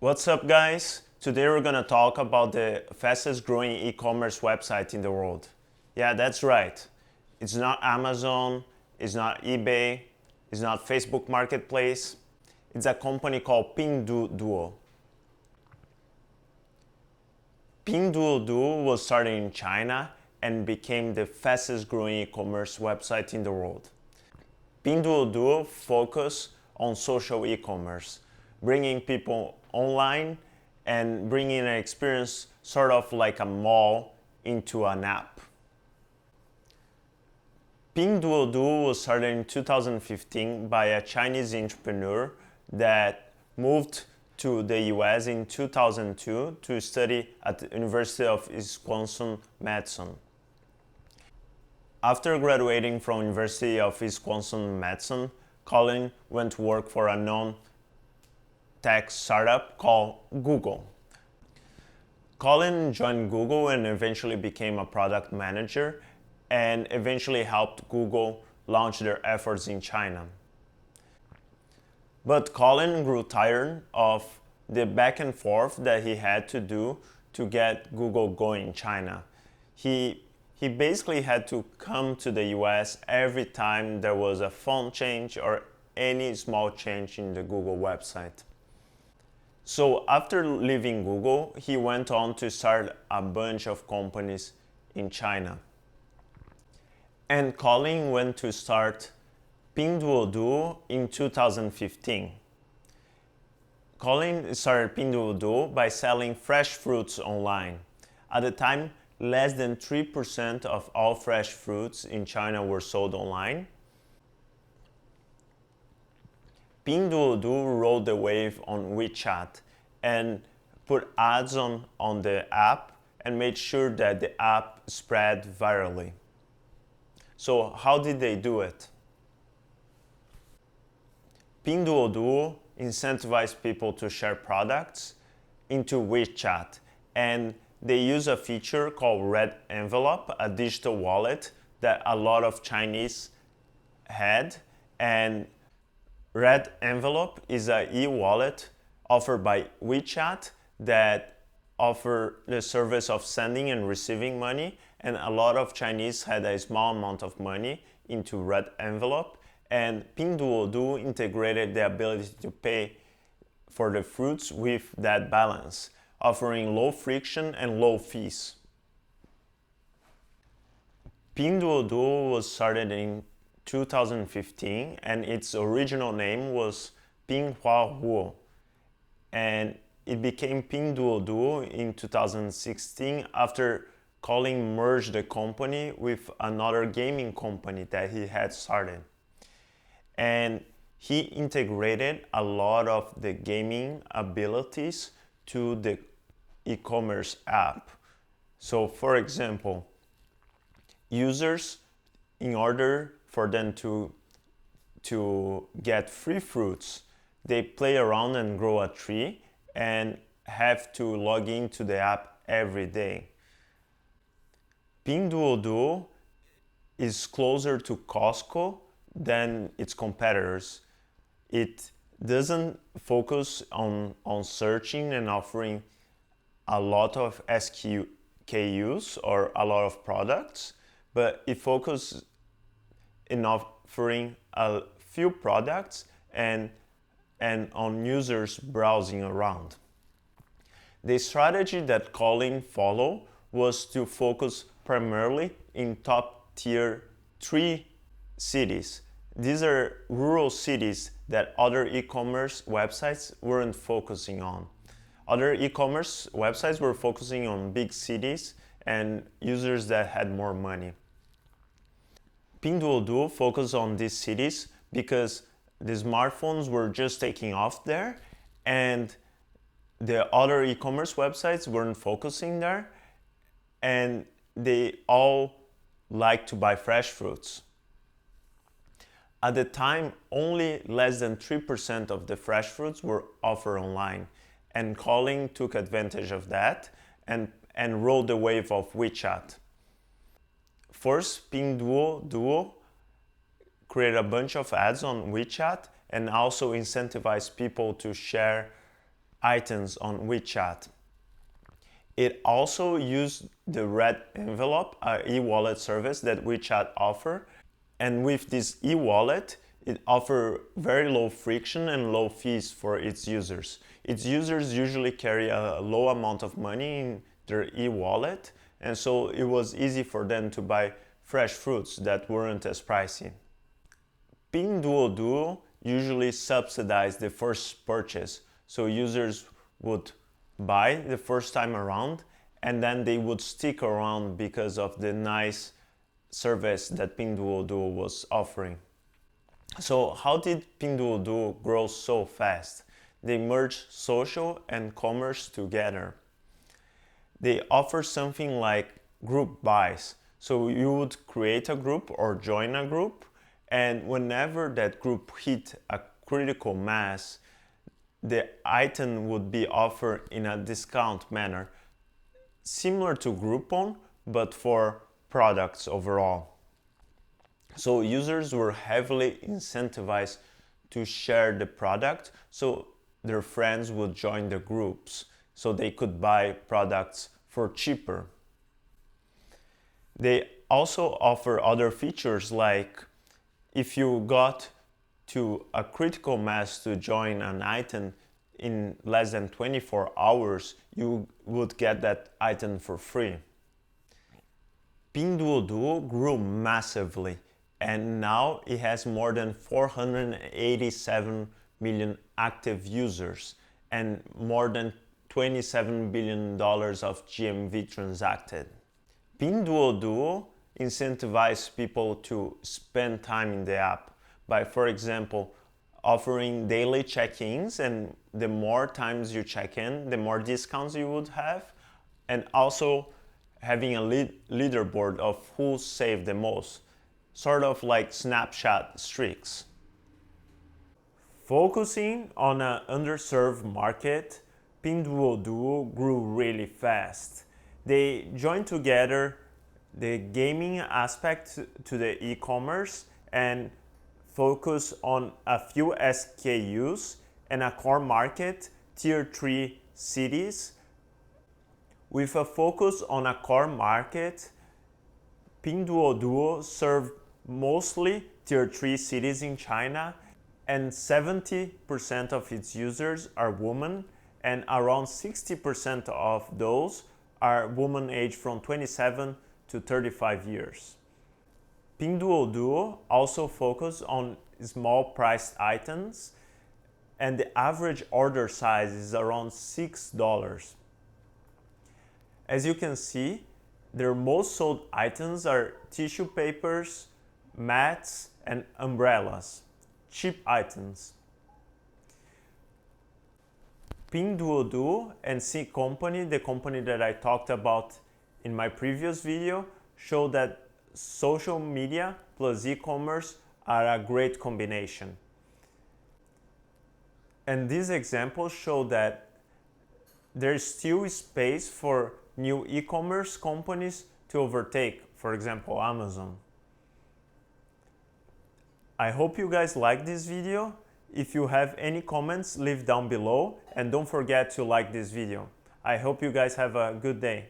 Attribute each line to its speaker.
Speaker 1: What's up, guys? Today we're gonna talk about the fastest growing e-commerce website in the world. Yeah, that's right. It's not Amazon, it's not eBay, it's not Facebook Marketplace. It's a company called Pinduoduo. Pinduoduo was started in China and became the fastest growing e-commerce website in the world. Pinduoduo focuses on social e-commerce, bringing people online and bringing an experience sort of like a mall into an app. Pinduoduo was started in 2015 by a Chinese entrepreneur that moved to the US in 2002 to study at the University of Wisconsin-Madison. After graduating from University of Wisconsin-Madison, Colin went to work for a non-tech startup called Google. Colin joined Google and eventually became a product manager and eventually helped Google launch their efforts in China. But Colin grew tired of the back and forth that he had to do to get Google going in China. He basically had to come to the US every time there was a font change or any small change in the Google website. So after leaving Google, he went on to start a bunch of companies in China. And Colin went to start Pinduoduo in 2015. Colin started Pinduoduo by selling fresh fruits online. At the time, less than 3% of all fresh fruits in China were sold online. Pinduoduo rode the wave on WeChat and put ads on the app and made sure that the app spread virally. So how did they do it? Pinduoduo incentivized people to share products into WeChat, and they use a feature called Red Envelope, a digital wallet that a lot of Chinese had. And Red Envelope is an e-wallet offered by WeChat that offer the service of sending and receiving money, and a lot of Chinese had a small amount of money into Red Envelope, and Pinduoduo integrated the ability to pay for the fruits with that balance, offering low friction and low fees. Pinduoduo was started in 2015 and its original name was Pinduoduo, and it became Pinduoduo in 2016 after Colin merged the company with another gaming company that he had started. And he integrated a lot of the gaming abilities to the e-commerce app. So for example, users, in order for them to get free fruits, they play around and grow a tree and have to log into the app every day. Pinduoduo is closer to Costco than its competitors. It doesn't focus on searching and offering a lot of SKUs or a lot of products, but it focuses in offering a few products and on users browsing around. The strategy that Colin followed was to focus primarily in top tier 3 cities. These are rural cities that other e-commerce websites weren't focusing on. Other e-commerce websites were focusing on big cities and users that had more money. Pinduoduo focused on these cities because the smartphones were just taking off there and the other e-commerce websites weren't focusing there, and they all like to buy fresh fruits. At the time, only less than 3% of the fresh fruits were offered online, and Colin took advantage of that and rode the wave of WeChat. First, Pinduoduo created a bunch of ads on WeChat and also incentivized people to share items on WeChat. It also used the red envelope, an e-wallet service that WeChat offer. And with this e-wallet, it offers very low friction and low fees for its users. Its users usually carry a low amount of money in their e-wallet, and so it was easy for them to buy fresh fruits that weren't as pricey. Pinduoduo usually subsidized the first purchase, so users would buy the first time around and then they would stick around because of the nice service that Pinduoduo was offering. So how did Pinduoduo grow so fast? They merged social and commerce together. They offer something like group buys. So you would create a group or join a group, and whenever that group hit a critical mass, the item would be offered in a discount manner, similar to Groupon, but for products overall. So users were heavily incentivized to share the product, so their friends would join the groups so they could buy products for cheaper. They also offer other features, like if you got to a critical mass to join an item in less than 24 hours, you would get that item for free. Pinduoduo grew massively, and now it has more than 487 million active users and more than $27 billion of GMV transacted. Pinduoduo incentivizes people to spend time in the app by, for example, offering daily check-ins, and the more times you check in, the more discounts you would have, and also having a leaderboard of who saved the most, sort of like Snapchat streaks. Focusing on an underserved market, Pinduoduo grew really fast. They joined together the gaming aspect to the e-commerce and focus on a few SKUs and a core market, tier 3 cities. With a focus on a core market, Pinduoduo served mostly tier 3 cities in China, and 70% of its users are women, and around 60% of those are women aged from 27 to 35 years. Pinduoduo also focuses on small priced items, and the average order size is around $6. As you can see, their most sold items are tissue papers, mats, and umbrellas, cheap items. Pinduoduo and C Company, the company that I talked about in my previous video, show that social media plus e-commerce are a great combination. And these examples show that there's still space for new e-commerce companies to overtake, for example, Amazon. I hope you guys like this video. If you have any comments, leave down below, and don't forget to like this video. I hope you guys have a good day.